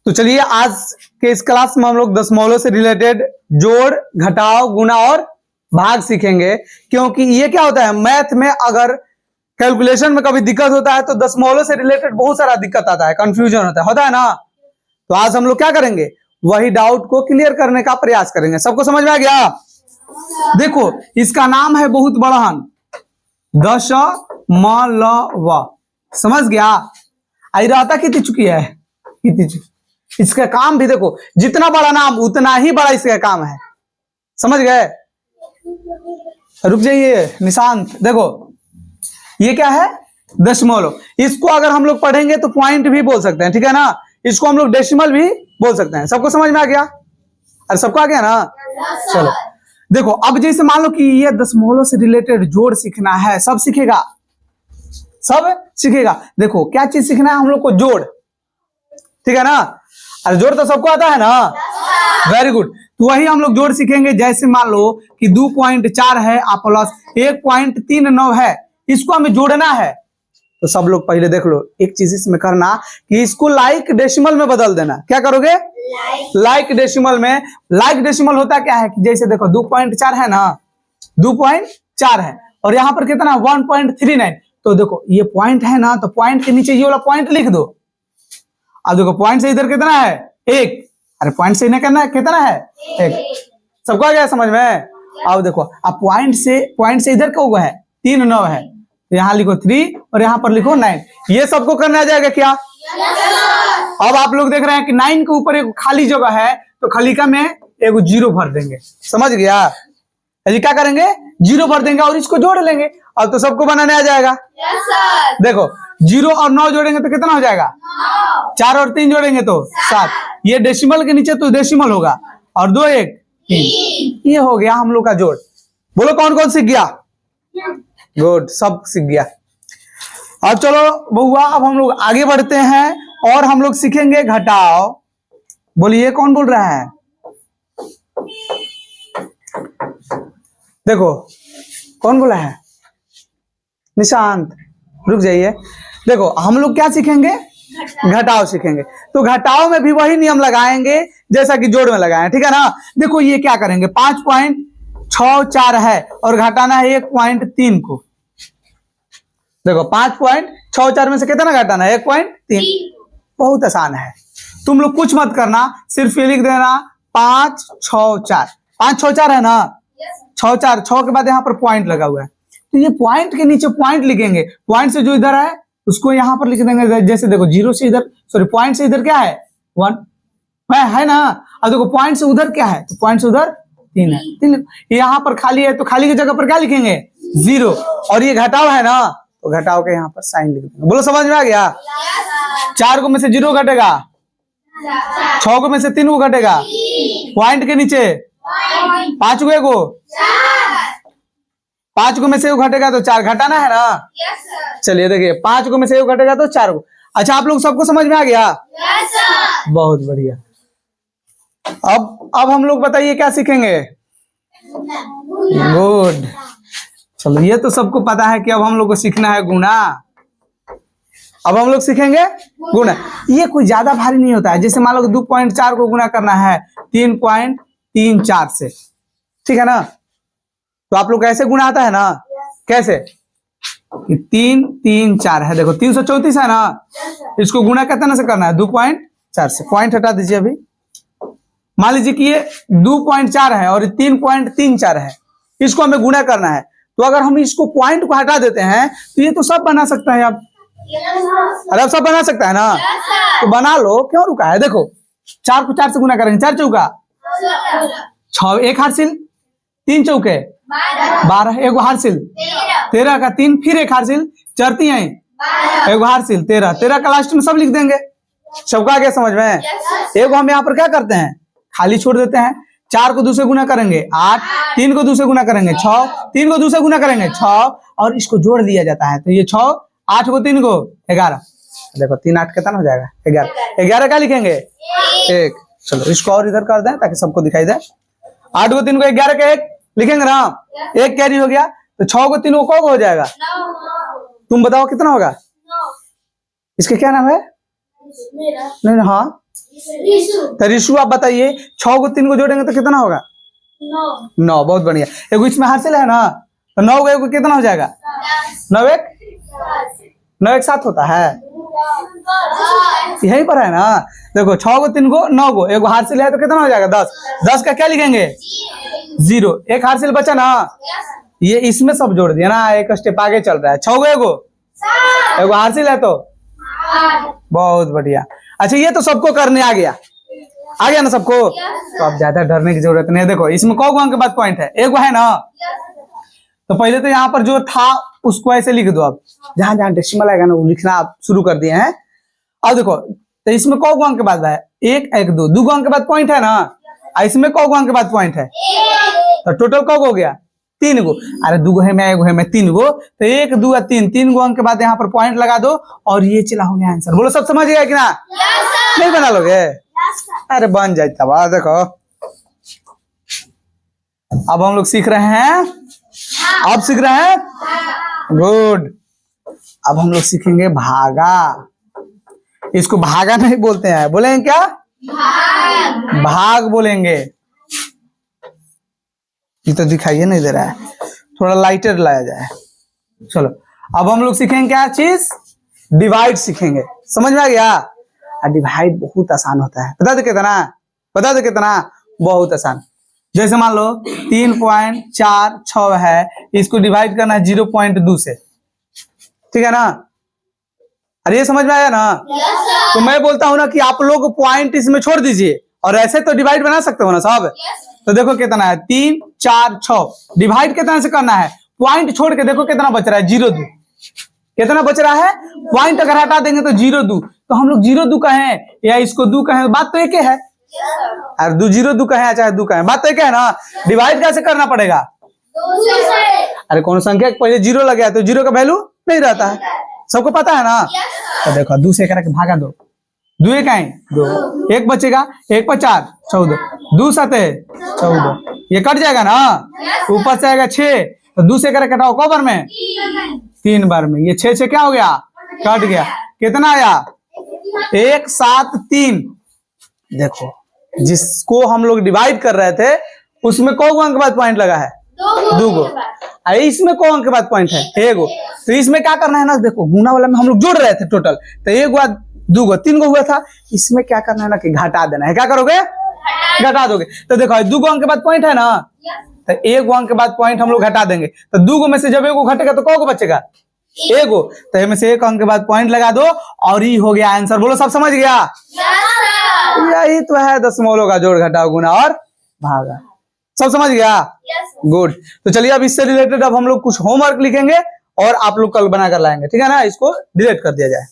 तो चलिए आज के इस क्लास में हम लोग दशमलव से रिलेटेड जोड़, घटाव, गुणा और भाग सीखेंगे। क्योंकि ये क्या होता है, मैथ में अगर कैलकुलेशन में कभी दिक्कत होता है तो दशमलव से रिलेटेड बहुत सारा दिक्कत आता है, कंफ्यूजन होता है ना। तो आज हम लोग क्या करेंगे, वही डाउट को क्लियर करने का प्रयास करेंगे। सबको समझ में आ गया? देखो इसका नाम है बहुत बड़हन, दशमलव। समझ गया? आई रहता कितनी चुकी है, कितनी चुकी। इसका काम भी देखो, जितना बड़ा नाम उतना ही बड़ा इसका काम है। समझ गए? रुक जाइए निशांत, देखो ये क्या है, दशमलव। इसको अगर हम लोग पढ़ेंगे तो पॉइंट भी बोल सकते हैं, ठीक है ना। इसको हम लोग डेसिमल भी बोल सकते हैं। सबको समझ में आ गया? अरे सबको आ गया ना? चलो देखो, अब जैसे मान लो कि ये दशमलव से रिलेटेड जोड़ सीखना है, सब सीखेगा, सब सीखेगा। देखो क्या चीज सीखना है हम लोग को, जोड़, ठीक है ना। अरे जोड़ तो सबको आता है ना, वेरी गुड। तो वही हम लोग जोड़ सीखेंगे। जैसे मान लो कि 2.4 है और प्लस 1.39 है, इसको हमें जोड़ना है। तो सब लोग पहले देख लो, एक चीज इसमें करना कि इसको लाइक डेसिमल में बदल देना। क्या करोगे? लाइक डेसिमल में। लाइक डेसिमल होता क्या है कि जैसे देखो 2.4 है ना, 2.4 है और यहाँ पर कितना 1.39। तो देखो ये पॉइंट है ना, तो पॉइंट के नीचे ये वाला पॉइंट लिख दो। अब देखो पॉइंट से इधर कितना है, 1। अरे पॉइंट से इन्हें करना है, कितना है, 1। सबको आ गया समझ में? अब देखो, अब पॉइंट से इधर क्या हुआ है, 3.9 है। तो यहाँ लिखो 3 और यहाँ पर लिखो 9। ये सबको करना आ जाएगा क्या? अब आप लोग देख रहे हैं कि 9 के ऊपर एक खाली जगह है, तो खलिका में एक 0 भर देंगे। समझ गया? अजी क्या करेंगे, 0 भर देंगे और इसको जोड़ लेंगे। अब तो सबको बनाने आ जाएगा। देखो 0 और 9 जोड़ेंगे तो कितना हो जाएगा, 4 और 3 जोड़ेंगे तो 7। ये डेसिमल के नीचे तो डेसिमल होगा, और 2 1 3। ये हो गया हम लोग का जोड़। बोलो कौन कौन सीख गया? गुड, सब सीख गया। अब चलो बहुआ, अब हम लोग आगे बढ़ते हैं और हम लोग सीखेंगे घटाव। बोलिए कौन बोल रहा है? देखो कौन बोला है? निशांत, रुक जाइए। देखो हम लोग क्या सीखेंगे, घटाव सीखेंगे। तो घटाव में भी वही नियम लगाएंगे जैसा कि जोड़ में लगाए, ठीक है ना। देखो ये क्या करेंगे, 5.64 है और घटाना है 1.3 को। देखो 5.64 में से कितना घटाना है, 1.3। बहुत आसान है, तुम लोग कुछ मत करना, सिर्फ ये लिख देना 564। 564 है ना, 64, 6 के बाद यहाँ पर पॉइंट लगा हुआ है। तो ये पॉइंट के नीचे पॉइंट लिखेंगे। पॉइंट से जो इधर है उसको यहाँ पर लिख देंगे। जैसे देखो 0 से इधर, सॉरी पॉइंट से इधर क्या है, 1 है ना। अब देखो पॉइंट से उधर क्या है, तो पॉइंट से उधर 3 है। 3 यहाँ पर खाली है, तो खाली की जगह पर क्या लिखेंगे, 0। और ये घटाव है ना, तो घटाव के यहाँ पर साइन लिख देंगे। बोलो समझ में आ गया? 4 को में से 0 घटेगा, 6 को में से 3 को घटेगा, पॉइंट के नीचे 5 को 5 को में से घटेगा तो 4 घटाना है ना। चलिए देखिए 5 को में से घटेगा तो 4 को। अच्छा आप लोग सबको समझ में आ गया? बहुत बढ़िया। अब हम लोग बताइए क्या सीखेंगे? गुड। चलो ये तो सबको पता है कि अब हम लोग को सीखना है गुणा। अब हम लोग सीखेंगे गुणा। ये कोई ज्यादा भारी नहीं होता है। जैसे मान लो 2.4 को गुणा करना है 3.34 से, ठीक है ना। तो आप लोग कैसे गुणा आता है ना, कैसे, 3 3 4 है। देखो 334 है ना, इसको गुणा कितना से करना है, 2.4 से। पॉइंट हटा दीजिए। अभी मान लीजिए कि ये 2.4 है और 3.34 है, इसको हमें गुणा करना है। तो अगर हम इसको पॉइंट को हटा देते हैं तो ये तो सब बना सकता है। अब अरे अब सब बना सकता है ना, तो बना लो, क्यों रुका है। देखो 4 को 4 से गुणा करेंगे, 4 चौका 6, 1 हारसिल, 3 चौके 12, 1 हारसिल 13 का 3, फिर 1 हारसिल, 4 3 1 हारसिल 13, 13 का लास्ट में सब लिख देंगे। सबको आ गया समझ में? एक हम यहाँ पर क्या करते हैं, खाली छोड़ देते हैं। 4 को 2 से गुना करेंगे 8, 3 को 2 से गुना करेंगे 6, 3 को 2 से गुना करेंगे 6, और इसको जोड़ दिया जाता है। तो ये 6, 8 को 3 को 11। देखो 3 8 कितना हो जाएगा, 11। 11 क्या लिखेंगे, 1। चलो इसको और इधर कर दें ताकि सबको दिखाई दे। 8 को 3 को 11 का 1 लिखेंगे ना, 1 कैरी हो गया। तो 6 को 3 को कौन हो जाएगा, तुम बताओ कितना होगा? इसके क्या नाम है? नहीं हाँ तो रिशु आप बताइए 6 को 3 को जोड़ेंगे तो कितना होगा? 9। बहुत बढ़िया। एगो इसमें हासिल है ना, तो 9 को एगो कितना हो जाएगा? 9 एक 7 होता है, यहीं पर है ना। देखो 6 को 3 को 9 को एगो हासिल है तो कितना हो जाएगा? 10। 10 का क्या लिखेंगे? 0। एक हासिल बचा ना, ये इसमें सब जोड़ दिया ना, एक स्टेप आगे चल रहा है। 6 को एगो हासिल है तो बहुत बढ़िया। अच्छा ये तो सबको करने आ गया ना सबको, तो अब ज्यादा डरने की जरूरत नहीं है। देखो इसमें कौ अंक के बाद पॉइंट है? एक है ना, तो पहले तो यहाँ पर जो था उसको ऐसे लिख दो। अब जहां जहां डेसिमल आएगा ना वो लिखना आप शुरू कर दिए हैं। अब देखो तो इसमें कौ अंक के बाद है? 1 1 2 2 अंक के बाद पॉइंट है ना, इसमें कौ अंक के बाद पॉइंट है? तो टोटल कौ हो गया? 3 गो। अरे 2 है मैं 1 है मैं 3 गो, तो 1 2 3 गो अंक के बाद यहाँ पर पॉइंट लगा दो और ये चला हो गया आंसर। बोलो सब समझ गया कि ना? नहीं बना लोगे? अरे बन जाए तब। देखो अब हम लोग सीख रहे हैं, अब सीख रहे हैं, गुड। अब हम लोग सीखेंगे भागा। इसको भागा नहीं बोलते हैं, बोलेंगे क्या? भाग बोलेंगे। ये तो दिखाइए नहीं दे रहा है, थोड़ा लाइटर लाया जाए। चलो अब हम लोग सीखेंगे क्या चीज? डिवाइड सीखेंगे। समझ में आ गया? डिवाइड बहुत आसान होता है। बता दो कितना? बता दो कितना? बहुत आसान। जैसे मान लो 3.46 है, इसको डिवाइड करना है 0.2 से, ठीक है ना? अरे ये समझ में आया ना? तो मैं बोलता हूं ना कि आप लोग पॉइंट इसमें छोड़ दीजिए और ऐसे तो डिवाइड बना सकते हो ना सब। तो देखो कितना है? 3 4 6। डिवाइड कितना से करना है? पॉइंट छोड़ के देखो कितना बच रहा है? 0 2। कितना बच रहा है? पॉइंट अगर हटा देंगे तो 0 2। तो हम लोग 0 2 कहें या इसको 2 कहें, बात तो एक है। अरे 0 2 कहें चाहे 2 कहें, बात तो एक है ना। डिवाइड कैसे करना पड़ेगा? अरे कौन संख्या पहले 0 लग गया तो 0 का वैल्यू नहीं रहता है, सबको पता है ना। तो देखो 2 से करके भागा दो, 2 एक आए 2, 1 बचेगा, 1 पर 4 14, 2 7 14, ये कट जाएगा ना, ऊपर से आएगा 6, तो 2 से करके कटाओ कौ बार में? 3 बार में। ये 6 क्या हो गया? कट गया। कितना आया? 1 7 3। देखो जिसको हम लोग डिवाइड कर रहे थे उसमें कौ अंक के बाद पॉइंट लगा है? 2 गो। इसमें कौ अंक के बाद पॉइंट है? 1 गो। तो इसमें क्या करना है ना, देखो गुना वाला में हम लोग जोड़ रहे थे टोटल, तो 1 गो 2 गो 3 गो हुआ था। इसमें क्या करना है ना कि घटा देना है। क्या करोगे? घटा दोगे। तो देखो 2 गो अंक के बाद पॉइंट है ना, तो 1 गो अंक के बाद पॉइंट हम लोग घटा देंगे। तो 2 गो में से जब 1 गो घटेगा तो कौ गो बचेगा? 1 गो। तो इसमें से 1 अंक के बाद पॉइंट लगा दो और ये हो गया आंसर। बोलो सब समझ गया? यही तो है दशमलव का जोड़ घटाव गुना और भागा। सब समझ गया? गुड। तो चलिए अब इससे रिलेटेड अब हम लोग कुछ होमवर्क लिखेंगे और आप लोग कल बना कर लाएंगे, ठीक है ना? इसको डिलीट कर दिया जाए।